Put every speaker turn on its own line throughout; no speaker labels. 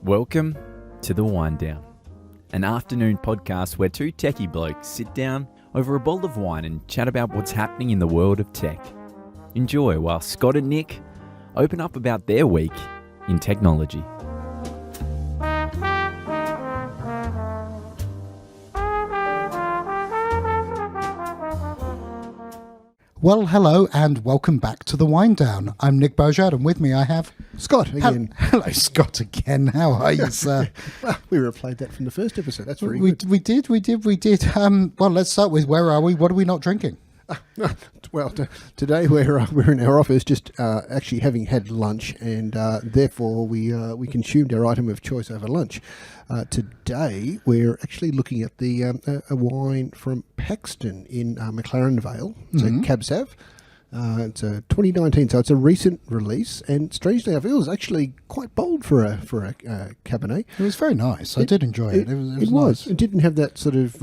Welcome to the Winedown, an afternoon podcast where two techie blokes sit down over a bowl of wine and chat about what's happening in the world of tech. Enjoy while Scott and Nick open up about their week in technology.
Well, hello and welcome back to the Winedown. I'm Nick Beaujard and with me I have...
Scott again.
Hello, Scott again. How are you, sir?
Well, we replayed that from the first episode. That's very good.
We did. Well, let's start with where are we? What are we not drinking?
Well, today we're in our office, just actually having had lunch, and therefore we consumed our item of choice over lunch. Today we're actually looking at the a wine from Paxton in McLaren Vale. It's a Cab Sav. It's a 2019, so it's a recent release, and strangely enough, it was actually quite bold for a Cabernet.
It was very nice. I did enjoy it. It was nice.
It didn't have that sort of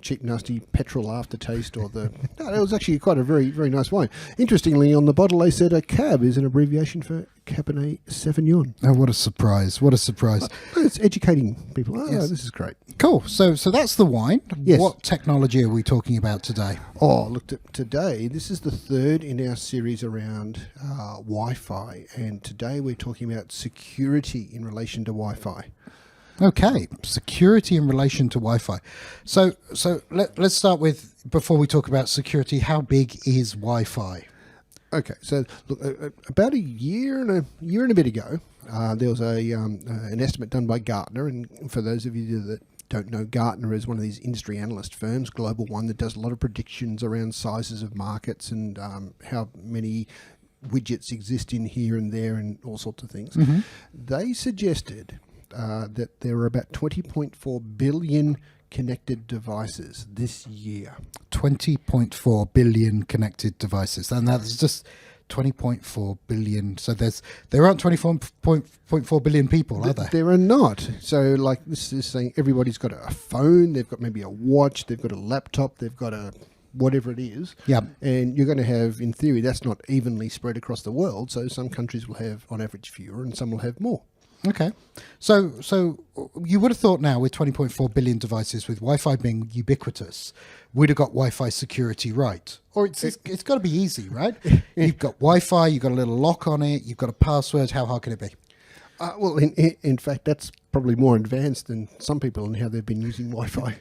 cheap, nasty petrol aftertaste, or the. No, it was actually quite a very, very nice wine. Interestingly, on the bottle they said a cab is an abbreviation for Cabernet Sauvignon.
Oh, what a surprise! What a surprise!
It's educating people. Oh,
yes.
This is gret.
Cool. So that's the wine.
Yes.
What technology are we talking about today?
Oh, look, today, this is the third in our series around Wi-Fi, and today we're talking about security in relation to Wi-Fi.
Okay, security in relation to Wi-Fi. So let's start with, before we talk about security, how big is Wi-Fi?
Okay, so look, about a year and a bit ago, there was an estimate done by Gartner, and for those of you that don't know, Gartner is one of these industry analyst firms, global one, that does a lot of predictions around sizes of markets and how many widgets exist in here and there and all sorts of things. Mm-hmm. They suggested that there were about 20.4 billion connected devices this year. 20.4
billion connected devices, and that's just 20.4 billion. So there aren't 24.4 billion people, are there?
There are not. So, like, this is saying everybody's got a phone, they've got maybe a watch, they've got a laptop, they've got a whatever it is.
Yeah.
And you're going to have, in theory, that's not evenly spread across the world. So some countries will have, on average, fewer, and some will have more.
Okay. So you would have thought now, with 20.4 billion devices, with Wi-Fi being ubiquitous, we'd have got Wi-Fi security right. Or it's got to be easy, right? You've got Wi-Fi, you've got a little lock on it, you've got a password. How hard can it be?
Well, in fact, that's probably more advanced than some people and how they've been using Wi-Fi.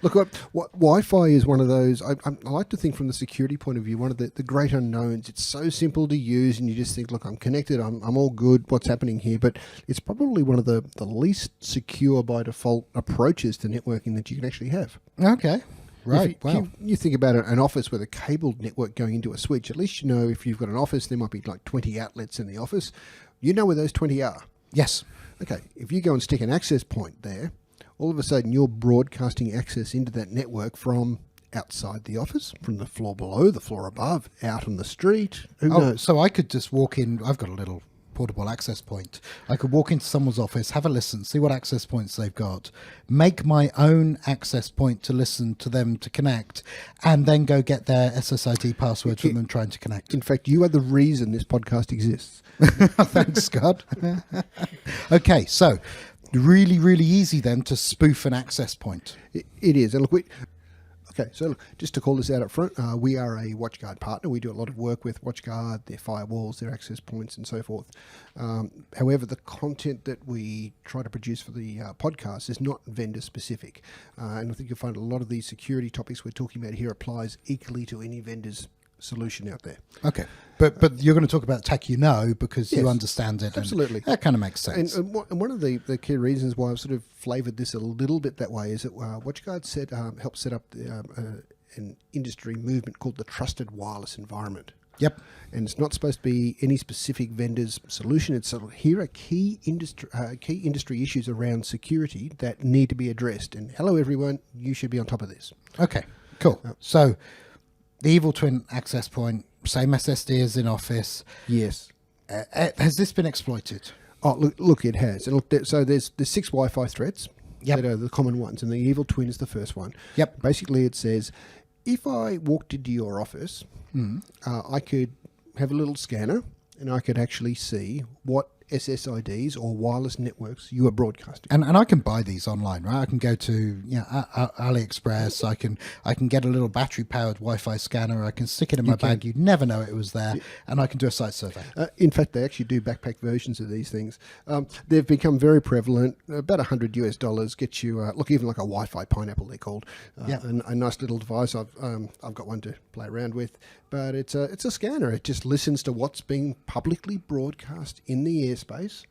Look, what Wi-Fi is one of those, I like to think from the security point of view, one of the great unknowns. It's so simple to use and you just think, look, I'm connected, I'm all good, what's happening here? But it's probably one of the least secure by default approaches to networking that you can actually have.
Okay. Right.
You think about an office with a cabled network going into a switch, at least you know if you've got an office, there might be like 20 outlets in the office. You know where those 20 are.
Yes.
Okay, if you go and stick an access point there, all of a sudden you're broadcasting access into that network from outside the office, from the floor below, the floor above, out on the street. Who knows?
So I could just walk in. I've got a little portable access point. I could walk into someone's office, have a listen, see what access points they've got, make my own access point to listen to them to connect, and then go get their SSID password from them trying to connect.
In fact, you are the reason this podcast exists.
Thanks, Scott. Okay, so really, really easy then to spoof an access point.
It is. And look, just to call this out up front, we are a WatchGuard partner. We do a lot of work with WatchGuard, their firewalls, their access points, and so forth. However, the content that we try to produce for the podcast is not vendor specific. And I think you'll find a lot of these security topics we're talking about here applies equally to any vendor's solution out there.
Okay. But you're going to talk about tech because you understand it.
Absolutely.
That kind of makes sense.
And one of the key reasons why I've sort of flavoured this a little bit that way is that WatchGuard helped set up an industry movement called the Trusted Wireless Environment.
Yep.
And it's not supposed to be any specific vendor's solution. It's here are key industry issues around security that need to be addressed. And hello, everyone, you should be on top of this.
Okay, cool. So the evil twin access point, same SSD as in Office.
Yes.
Has this been exploited?
Oh, look, it has. And look, so there's 6 Wi-Fi threats
that
are the common ones, and the evil twin is the first one.
Yep.
Basically, it says, if I walked into your office, I could have a little scanner, and I could actually see what SSIDs or wireless networks you are broadcasting.
And I can buy these online, right? I can go to AliExpress. I can get a little battery powered Wi-Fi scanner. I can stick it in my bag. You'd never know it was there, and I can do a site survey.
In fact, they actually do backpack versions of these things. They've become very prevalent. About $100 gets you even like a Wi-Fi pineapple, they're called. A nice little device. I've got one to play around with, but it's a scanner. It just listens to what's being publicly broadcast in the airspace,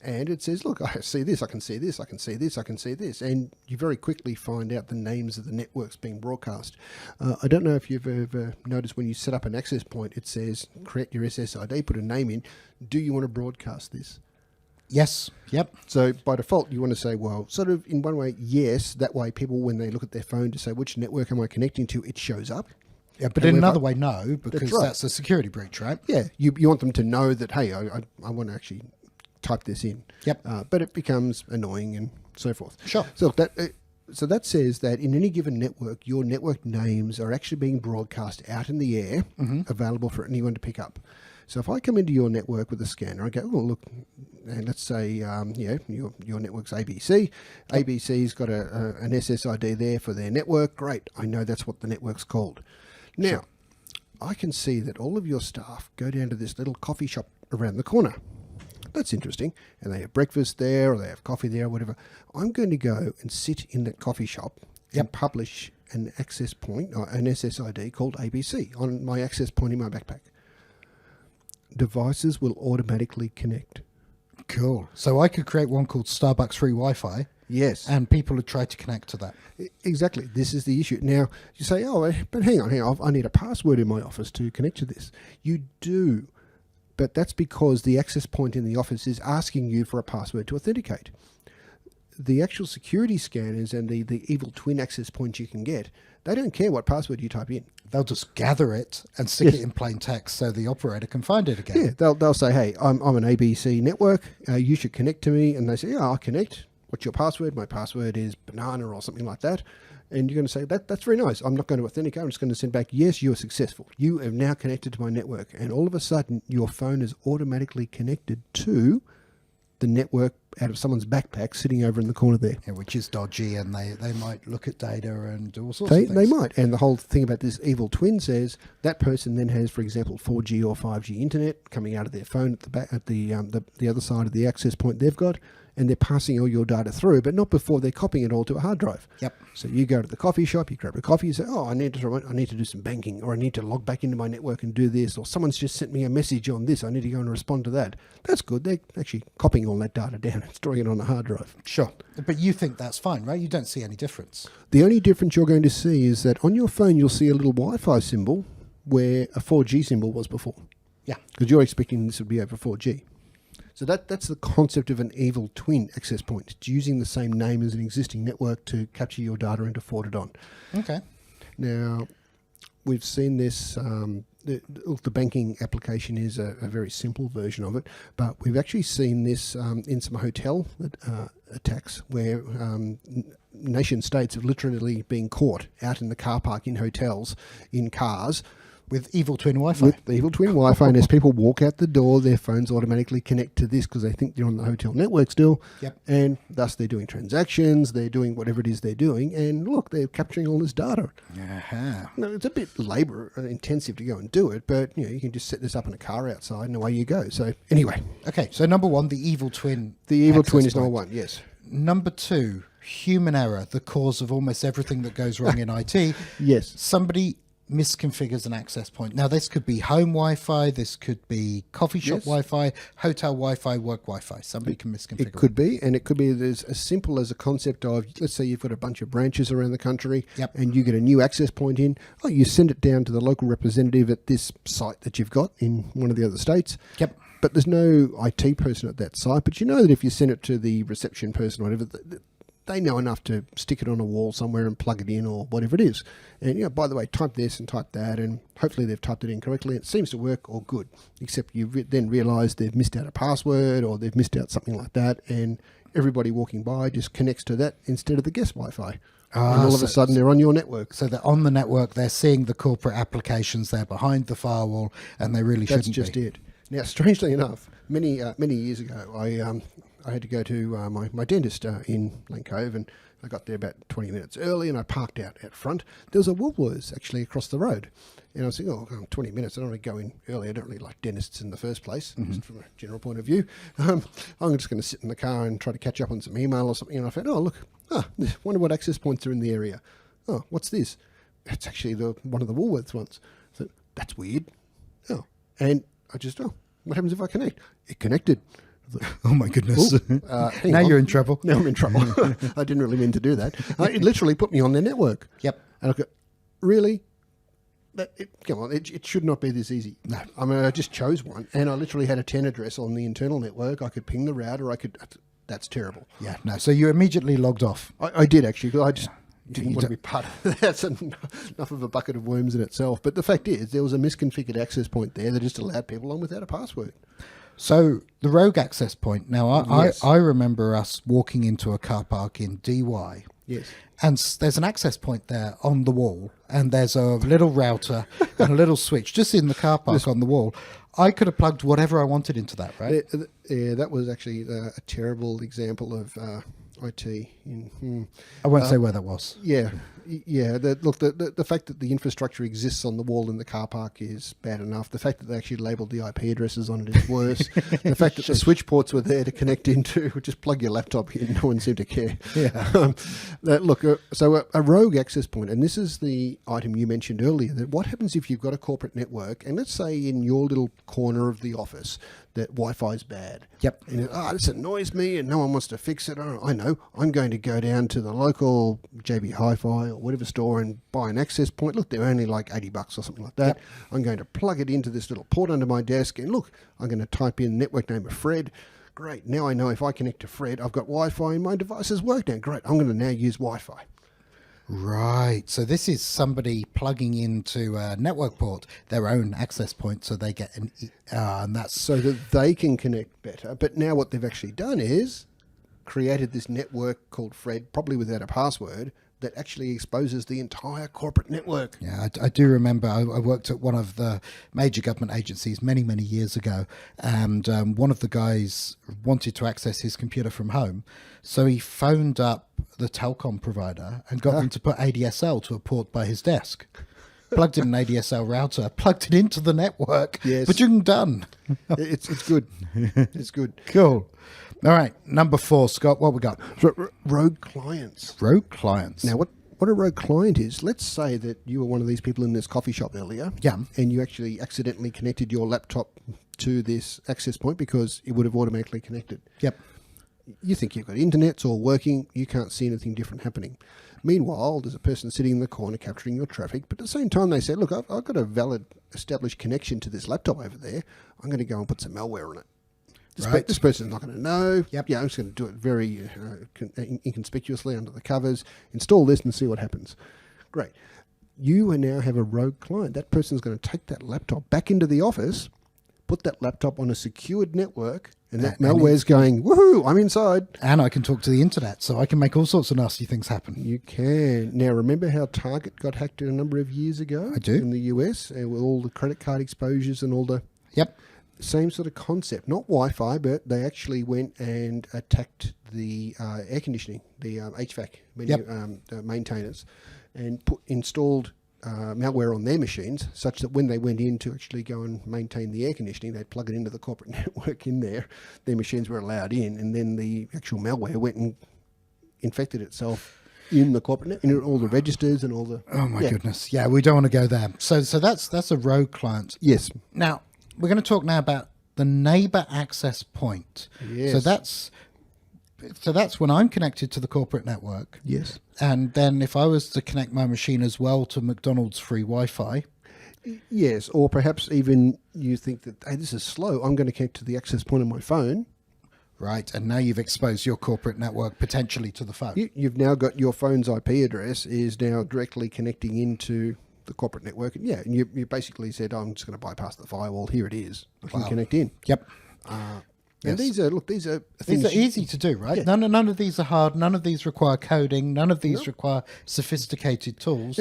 and it says, look, I see this, I can see this, I can see this, I can see this, and you very quickly find out the names of the networks being broadcast. I don't know if you've ever noticed when you set up an access point, it says create your SSID, put a name in. Do you want to broadcast this?
Yes. Yep.
So by default, you want to say, well, sort of in one way, yes. That way people, when they look at their phone to say which network am I connecting to, it shows up.
Yeah, but in another way, no, because that's a security breach, right?
Yeah, you want them to know that, hey, I want to actually type this in.
Yep.
But it becomes annoying and so forth.
Sure.
So that says that in any given network, your network names are actually being broadcast out in the air, available for anyone to pick up. So if I come into your network with a scanner, I go, oh, look, and let's say, your network's ABC. Yep. ABC's got an SSID there for their network. Great. I know that's what the network's called. Now, I can see that all of your staff go down to this little coffee shop around the corner. That's interesting. And they have breakfast there, or they have coffee there, or whatever. I'm going to go and sit in that coffee shop and publish an access point, or an SSID called ABC on my access point in my backpack. Devices will automatically connect.
Cool. So I could create one called Starbucks Free Wi-Fi.
Yes.
And people would try to connect to that.
Exactly. This is the issue. Now, you say, oh, but hang on. I need a password in my office to connect to this. You do. But that's because the access point in the office is asking you for a password to authenticate. The actual security scanners and the evil twin access points you can get, they don't care what password you type in.
They'll just gather it and stick it in plain text so the operator can find it again.
Yeah, they'll say, hey, I'm an ABC network. You should connect to me. And they say, yeah, I'll connect. What's your password? My password is banana or something like that. And you're going to say, that's very nice. I'm not going to authenticate. I'm just going to send back, yes, you are successful. You have now connected to my network. And all of a sudden, your phone is automatically connected to the network out of someone's backpack sitting over in the corner there.
Yeah, which is dodgy, and they might look at data and do all sorts of things.
They might. And the whole thing about this evil twin says that person then has, for example, 4G or 5G internet coming out of their phone at the back, at the other side of the access point they've got, and they're passing all your data through, but not before they're copying it all to a hard drive.
Yep.
So you go to the coffee shop, you grab a coffee, you say, oh, I need to do some banking, or I need to log back into my network and do this, or someone's just sent me a message on this, I need to go and respond to that. That's good. They're actually copying all that data down and storing it on a hard drive.
Sure. But you think that's fine, right? You don't see any difference.
The only difference you're going to see is that on your phone, you'll see a little Wi-Fi symbol where a 4G symbol was before.
Yeah.
Because you're expecting this would be over 4G. So that's the concept of an evil twin access point. It's using the same name as an existing network to capture your data and to forward it on.
Okay.
Now, we've seen this, the banking application is a very simple version of it, but we've actually seen this in some hotel attacks where nation states have literally been caught out in the car park in hotels, in cars,
with evil twin Wi-Fi.
With the evil twin Wi-Fi, and as people walk out the door, their phones automatically connect to this because they think they're on the hotel network still.
Yep.
And thus they're doing transactions, they're doing whatever it is they're doing, and look, they're capturing all this data.
Uh-huh.
Now, it's a bit labour intensive to go and do it, but you can just set this up in a car outside and away you go. So anyway.
Okay, so number one, the evil twin.
The evil twin is number one, yes.
Number two, human error, the cause of almost everything that goes wrong in IT.
Yes.
Somebody misconfigures an access point. Now, this could be home Wi-Fi, this could be coffee shop Wi-Fi, hotel Wi-Fi, work Wi-Fi. Somebody can misconfigure it.
It could be, and it could be as simple as a concept of, let's say you've got a bunch of branches around the country, and you get a new access point in. Oh, you send it down to the local representative at this site that you've got in one of the other states.
Yep.
But there's no IT person at that site. But you know that if you send it to the reception person or whatever, they know enough to stick it on a wall somewhere and plug it in or whatever it is. And, by the way, type this and type that, and hopefully they've typed it in correctly. It seems to work all good, except you then realise they've missed out a password or they've missed out something like that, and everybody walking by just connects to that instead of the guest Wi-Fi. And all of a sudden they're on your network.
So they're on the network, they're seeing the corporate applications, they're behind the firewall, and they really shouldn't be.
That's just it. Now, strangely enough, many years ago, I had to go to my dentist in Lane Cove, and I got there about 20 minutes early, and I parked out front. There was a Woolworths actually across the road, and I was thinking, 20 minutes, I don't want to go in early. I don't really like dentists in the first place, just from a general point of view. I'm just going to sit in the car and try to catch up on some email or something, and I thought, wonder what access points are in the area. Oh, what's this? It's actually one of the Woolworths ones. So that's weird. Oh, and I just, what happens if I connect? It connected.
Oh my goodness. Now you're in trouble.
Now I'm in trouble. I didn't really mean to do that. It literally put me on their network.
Yep.
And I go, really? Come on, it should not be this easy.
No.
I mean, I just chose one, and I literally had a 10 address on the internal network. I could ping the router. That's terrible.
Yeah, no. So you immediately logged off.
I did, actually, because I just didn't want to be part of that. That's enough of a bucket of worms in itself. But the fact is, there was a misconfigured access point there that just allowed people on without a password.
So the rogue access point. Now,
Yes.
I remember us walking into a car park in DY.
Yes.
And there's an access point there on the wall, and there's a little router and a little switch just in the car park on the wall. I could have plugged whatever I wanted into that, right?
Yeah, that was actually a terrible example of IT.
I won't say where that was.
Yeah. The fact that the infrastructure exists on the wall in the car park is bad enough. The fact that they actually labelled the IP addresses on it is worse. The fact that the switch ports were there to connect into, just plug your laptop in, no one seemed to care.
Yeah.
So a rogue access point, and this is the item you mentioned earlier, that what happens if you've got a corporate network, and let's say in your little corner of the office that Wi-Fi is bad.
Yep.
And this annoys me and no one wants to fix it. I know. I'm going to go down to the local JB Hi-Fi or whatever store and buy an access point. Look, they're only like $80 or something like that. Yep. I'm going to plug it into this little port under my desk, and look, I'm going to type in network name of Fred. Great. Now I know if I connect to Fred, I've got Wi-Fi and my devices work now. Great. I'm going to now use Wi-Fi.
Right. So this is somebody plugging into a network port, their own access point, so they get and that's
so that they can connect better. But now what they've actually done is created this network called Fred, probably without a password, that actually exposes the entire corporate network.
Yeah, I do remember I worked at one of the major government agencies many, many years ago, and one of the guys wanted to access his computer from home, so he phoned up the telecom provider and got them to put ADSL to a port by his desk. Plugged in an ADSL router, plugged it into the network.
Yes.
But you're done.
It's good. It's good.
Cool. All right, number 4, Scott, what we got?
Rogue clients.
Rogue clients.
Now, what a rogue client is, let's say that you were one of these people in this coffee shop earlier.
Yeah.
And you actually accidentally connected your laptop to this access point because it would have automatically connected.
Yep.
You think you've got internet, it's all working, you can't see anything different happening. Meanwhile, there's a person sitting in the corner capturing your traffic, but at the same time they say, look, I've got a valid established connection to this laptop over there. I'm going to go and put some malware on it. This person's not going to know.
Yep.
Yeah, I'm just going to do it very inconspicuously under the covers. Install this and see what happens. Great. You now have a rogue client. That person's going to take that laptop back into the office, put that laptop on a secured network, and that malware's going, woohoo, I'm inside.
And I can talk to the internet, so I can make all sorts of nasty things happen.
You can. Now, remember how Target got hacked a number of years ago?
I do.
In the US, with all the credit card exposures and all the...
Yep.
Same sort of concept, not Wi-Fi, but they actually went and attacked the air conditioning, the HVAC maintainers, and installed malware on their machines, such that when they went in to actually go and maintain the air conditioning, they'd plug it into the corporate network in there. Their machines were allowed in, and then the actual malware went and infected itself in the corporate net, in all the registers and all the...
Oh my goodness! Yeah, we don't want to go there. So that's a rogue client.
Yes.
Now, we're going to talk now about the neighbor access point.
Yes.
So that's when I'm connected to the corporate network.
Yes.
And then if I was to connect my machine as well to McDonald's free Wi-Fi.
Yes, or perhaps even you think that, hey, this is slow, I'm going to connect to the access point on my phone.
Right, and now you've exposed your corporate network potentially to the phone.
You've now got your phone's IP address is now directly connecting into the corporate network. And you basically said, I'm just going to bypass the firewall. Here it is. I can connect in.
Yep.
And these are things.
These are easy to do, right?
Yeah.
None of these are hard. None of these require coding. None of these require sophisticated tools.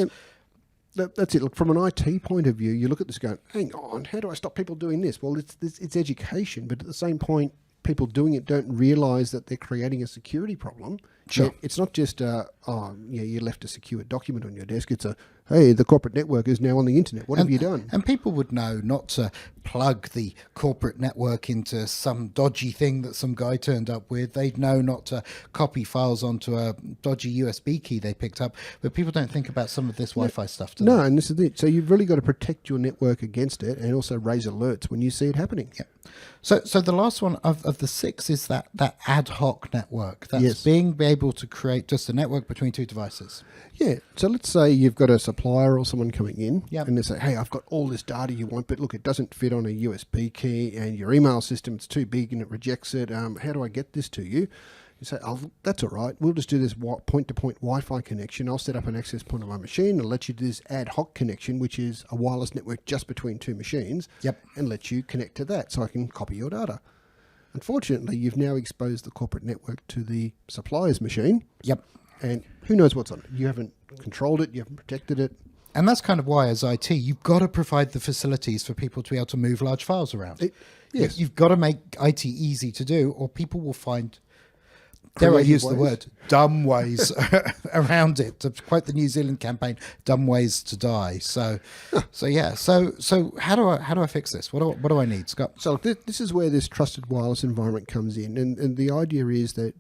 That's it. Look, from an IT point of view, you look at this going, hang on, how do I stop people doing this? Well, it's education, but at the same point, people doing it don't realise that they're creating a security problem.
Sure.
It's not just, you left a secure document on your desk. It's hey, the corporate network is now on the internet. What have you done?
And people would know not to plug the corporate network into some dodgy thing that some guy turned up with. They'd know not to copy files onto a dodgy USB key they picked up. But people don't think about some of this Wi-Fi stuff, do
No,
they?
and this is it. So you've really got to protect your network against it and also raise alerts when you see it happening.
Yeah. So the last one of the 6 is that ad hoc network. That's
Yes.
being able to create just a network between 2 devices.
Yeah. So let's say you've got a supplier or someone coming in
Yep.
and they say, hey, I've got all this data you want, but look, it doesn't fit on a USB key and your email system, it's too big and it rejects it. How do I get this to you? You say, oh, that's all right. We'll just do this point-to-point Wi-Fi connection. I'll set up an access point on my machine and let you do this ad hoc connection, which is a wireless network just between 2 machines.
Yep.
And let you connect to that so I can copy your data. Unfortunately, you've now exposed the corporate network to the supplier's machine.
Yep.
And who knows what's on it? You haven't controlled it. You haven't protected it.
And that's kind of why, as IT, you've got to provide the facilities for people to be able to move large files around.
Yes.
You've got to make IT easy to do, or people will find, dare I
Creative
use the
ways.
word, dumb ways around it. To quote the New Zealand campaign, dumb ways to die. So yeah. So how do I fix this? What do I need, Scott?
So look, this is where this trusted wireless environment comes in. And the idea is that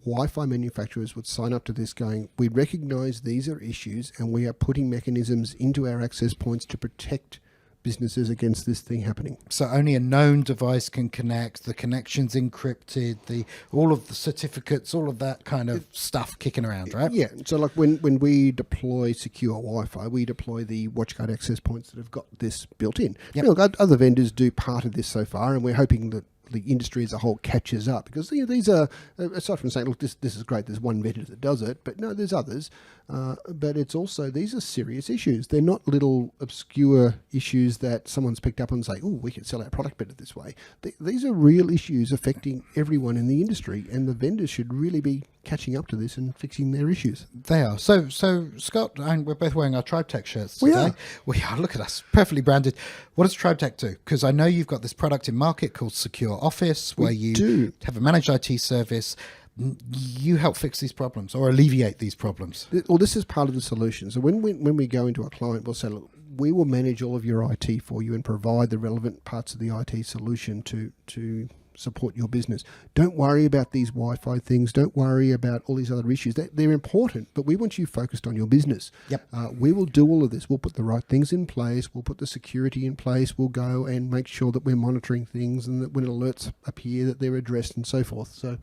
Wi-Fi manufacturers would sign up to this going, we recognise these are issues and we are putting mechanisms into our access points to protect businesses against this thing happening.
So only a known device can connect, the connection's encrypted, all of the certificates, all of that kind of stuff kicking around, right?
Yeah. So like when we deploy secure Wi-Fi, we deploy the WatchGuard access points that have got this built in.
Yep.
You know, other vendors do part of this so far, and we're hoping that the industry as a whole catches up, because these are, aside from saying, look, this is great, there's one vendor that does it, but no, there's others. But it's also, these are serious issues. They're not little obscure issues that someone's picked up and say, oh, we could sell our product better this way. These are real issues affecting everyone in the industry, and the vendors should really be catching up to this and fixing their issues.
They are. So Scott, and we're both wearing our TribeTech shirts
We
today.
are.
We are. Look at us, perfectly branded. What does TribeTech do? Because I know you've got this product in market called Secure Office, where you
do.
have a managed IT service. You help fix these problems or alleviate these problems.
Well, this is part of the solution. So when we go into a client, we'll say, look, we will manage all of your IT for you and provide the relevant parts of the IT solution to support your business. Don't worry about these Wi-Fi things. Don't worry about all these other issues. They're important, but we want you focused on your business.
Yep.
We will do all of this. We'll put the right things in place. We'll put the security in place. We'll go and make sure that we're monitoring things and that when alerts appear that they're addressed and so forth. So,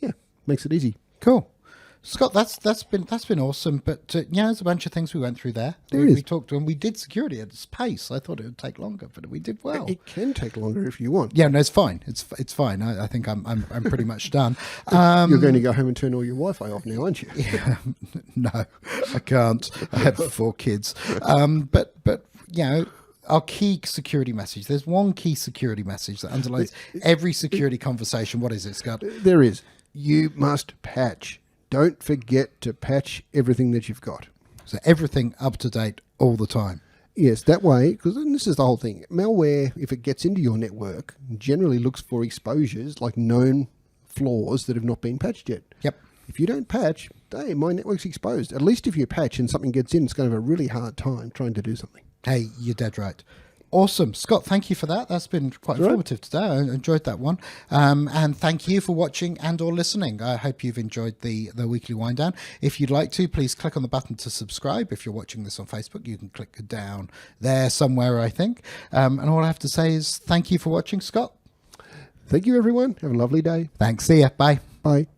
yeah, makes it easy.
Cool. Scott, that's been awesome. But there's a bunch of things we went through there.
There
we
is.
talked and we did security at its pace. I thought it would take longer, but we did well.
It can take longer if you want.
Yeah, no, it's fine. It's fine. I think I'm pretty much done.
You're going to go home and turn all your Wi-Fi off now, aren't you?
Yeah, no, I can't. I have 4 kids. But our key security message. There's one key security message that underlies every security conversation. What is it, Scott?
There is. You must patch. Don't forget to patch everything that you've got.
So everything up to date all the time.
Yes, that way, because this is the whole thing. Malware, if it gets into your network, generally looks for exposures like known flaws that have not been patched yet.
Yep.
If you don't patch, hey, my network's exposed. At least if you patch and something gets in, it's going to have a really hard time trying to do something.
Hey, you're dead right. Awesome. Scott, thank you for that. That's been quite informative today. I enjoyed that one. And thank you for watching and or listening. I hope you've enjoyed the weekly wind down. If you'd like to, please click on the button to subscribe. If you're watching this on Facebook, you can click down there somewhere, I think. And all I have to say is thank you for watching, Scott.
Thank you, everyone. Have a lovely day.
Thanks. See ya. Bye.
Bye.